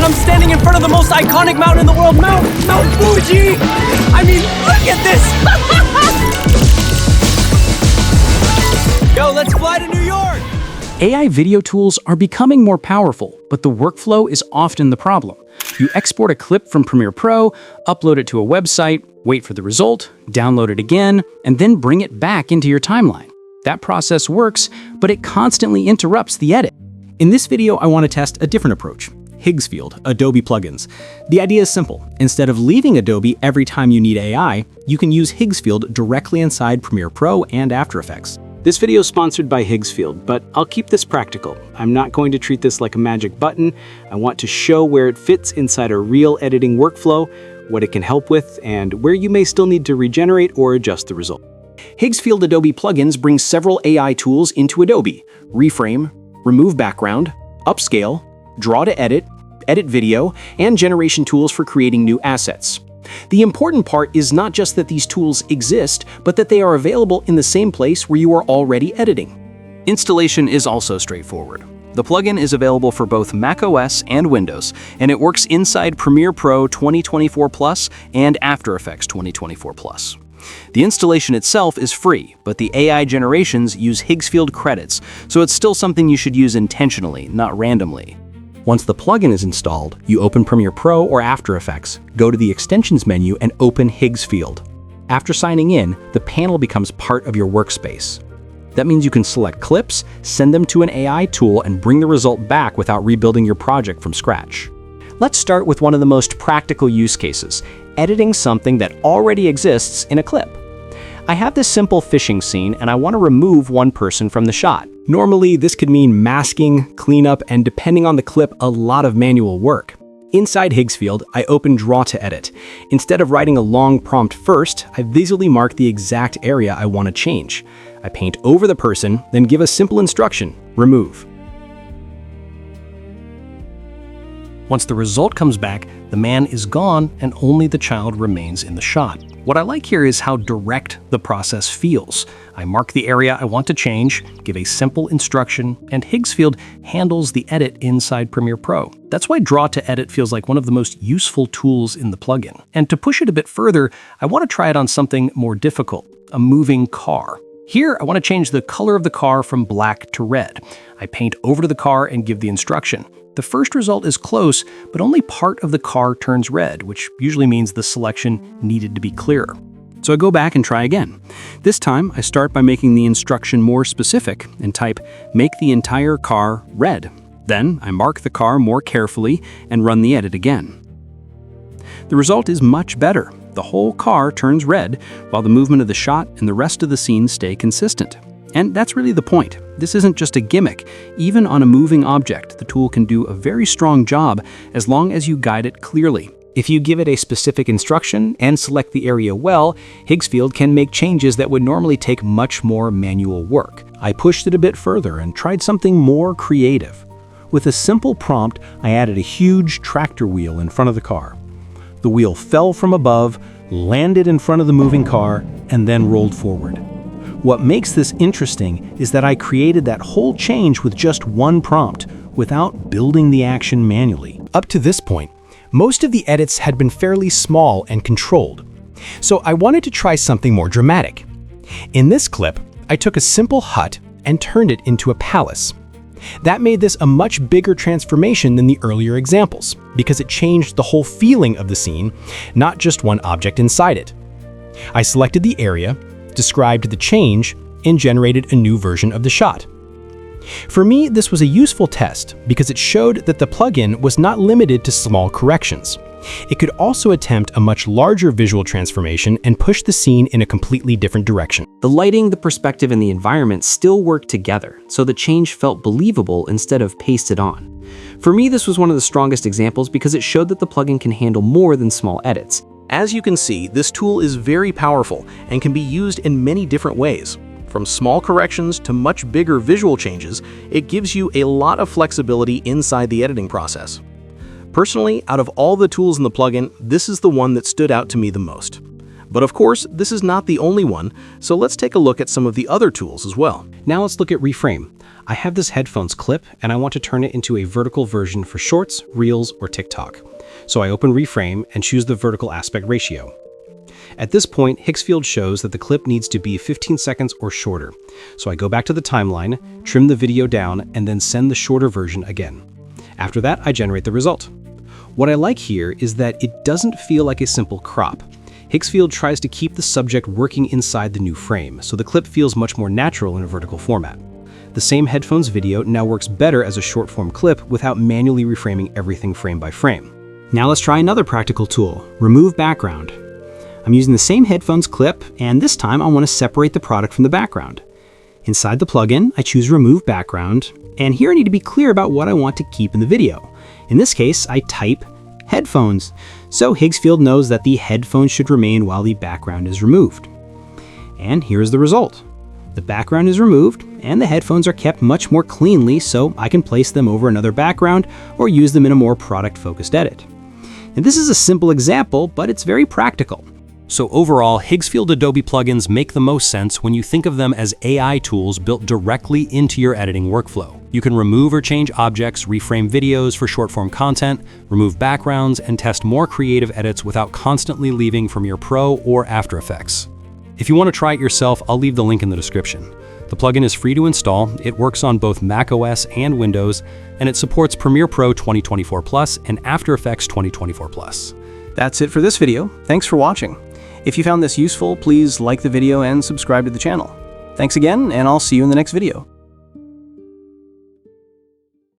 I'm standing in front of the most iconic mountain in the world, Mount Fuji! I mean, look at this! Yo, let's fly to New York! AI video tools are becoming more powerful, but the workflow is often the problem. You export a clip from Premiere Pro, upload it to a website, wait for the result, download it again, and then bring it back into your timeline. That process works, but it constantly interrupts the edit. In this video, I want to test a different approach: Higgsfield Adobe Plugins. The idea is simple. Instead of leaving Adobe every time you need AI, you can use Higgsfield directly inside Premiere Pro and After Effects. This video is sponsored by Higgsfield, but I'll keep this practical. I'm not going to treat this like a magic button. I want to show where it fits inside a real editing workflow, what it can help with, and where you may still need to regenerate or adjust the result. Higgsfield Adobe Plugins brings several AI tools into Adobe: Reframe, Remove Background, Upscale, Draw to Edit, Edit Video, and generation tools for creating new assets. The important part is not just that these tools exist, but that they are available in the same place where you are already editing. Installation is also straightforward. The plugin is available for both macOS and Windows, and it works inside Premiere Pro 2024 Plus and After Effects 2024 Plus. The installation itself is free, but the AI generations use Higgsfield credits, so it's still something you should use intentionally, not randomly. Once the plugin is installed, you open Premiere Pro or After Effects, go to the Extensions menu and open Higgsfield. After signing in, the panel becomes part of your workspace. That means you can select clips, send them to an AI tool, and bring the result back without rebuilding your project from scratch. Let's start with one of the most practical use cases: editing something that already exists in a clip. I have this simple fishing scene and I want to remove one person from the shot. Normally, this could mean masking, cleanup, and depending on the clip, a lot of manual work. Inside Higgsfield, I open Draw to Edit. Instead of writing a long prompt first, I visually mark the exact area I want to change. I paint over the person, then give a simple instruction: remove. Once the result comes back, the man is gone and only the child remains in the shot. What I like here is how direct the process feels. I mark the area I want to change, give a simple instruction, and Higgsfield handles the edit inside Premiere Pro. That's why Draw to Edit feels like one of the most useful tools in the plugin. And to push it a bit further, I want to try it on something more difficult: a moving car. Here, I want to change the color of the car from black to red. I paint over to the car and give the instruction. The first result is close, but only part of the car turns red, which usually means the selection needed to be clearer. So I go back and try again. This time, I start by making the instruction more specific and type "make the entire car red." Then, I mark the car more carefully and run the edit again. The result is much better. The whole car turns red, while the movement of the shot and the rest of the scene stay consistent. And that's really the point. This isn't just a gimmick. Even on a moving object, the tool can do a very strong job as long as you guide it clearly. If you give it a specific instruction and select the area well, Higgsfield can make changes that would normally take much more manual work. I pushed it a bit further and tried something more creative. With a simple prompt, I added a huge tractor wheel in front of the car. The wheel fell from above, landed in front of the moving car, and then rolled forward. What makes this interesting is that I created that whole change with just one prompt, without building the action manually. Up to this point, most of the edits had been fairly small and controlled. So I wanted to try something more dramatic. In this clip, I took a simple hut and turned it into a palace. That made this a much bigger transformation than the earlier examples, because it changed the whole feeling of the scene, not just one object inside it. I selected the area, described the change, and generated a new version of the shot. For me, this was a useful test because it showed that the plugin was not limited to small corrections. It could also attempt a much larger visual transformation and push the scene in a completely different direction. The lighting, the perspective, and the environment still worked together, so the change felt believable instead of pasted on. For me, this was one of the strongest examples because it showed that the plugin can handle more than small edits. As you can see, this tool is very powerful and can be used in many different ways. From small corrections to much bigger visual changes, it gives you a lot of flexibility inside the editing process. Personally, out of all the tools in the plugin, this is the one that stood out to me the most. But of course, this is not the only one, so let's take a look at some of the other tools as well. Now let's look at Reframe. I have this headphones clip and I want to turn it into a vertical version for Shorts, Reels, or TikTok. So I open Reframe and choose the vertical aspect ratio. At this point, Higgsfield shows that the clip needs to be 15 seconds or shorter. So I go back to the timeline, trim the video down, and then send the shorter version again. After that, I generate the result. What I like here is that it doesn't feel like a simple crop. Higgsfield tries to keep the subject working inside the new frame, so the clip feels much more natural in a vertical format. The same headphones video now works better as a short-form clip without manually reframing everything frame by frame. Now let's try another practical tool, remove background. I'm using the same headphones clip, and this time I want to separate the product from the background. Inside the plugin, I choose Remove Background, and here I need to be clear about what I want to keep in the video. In this case, I type headphones, so Higgsfield knows that the headphones should remain while the background is removed. And here's the result. The background is removed, and the headphones are kept much more cleanly, so I can place them over another background or use them in a more product-focused edit. And this is a simple example, but it's very practical. So overall, Higgsfield Adobe plugins make the most sense when you think of them as AI tools built directly into your editing workflow. You can remove or change objects, reframe videos for short-form content, remove backgrounds, and test more creative edits without constantly leaving from your Pro or After Effects. If you want to try it yourself, I'll leave the link in the description. The plugin is free to install, it works on both macOS and Windows, and it supports Premiere Pro 2024 Plus and After Effects 2024 Plus. That's it for this video. Thanks for watching. If you found this useful, please like the video and subscribe to the channel. Thanks again, and I'll see you in the next video.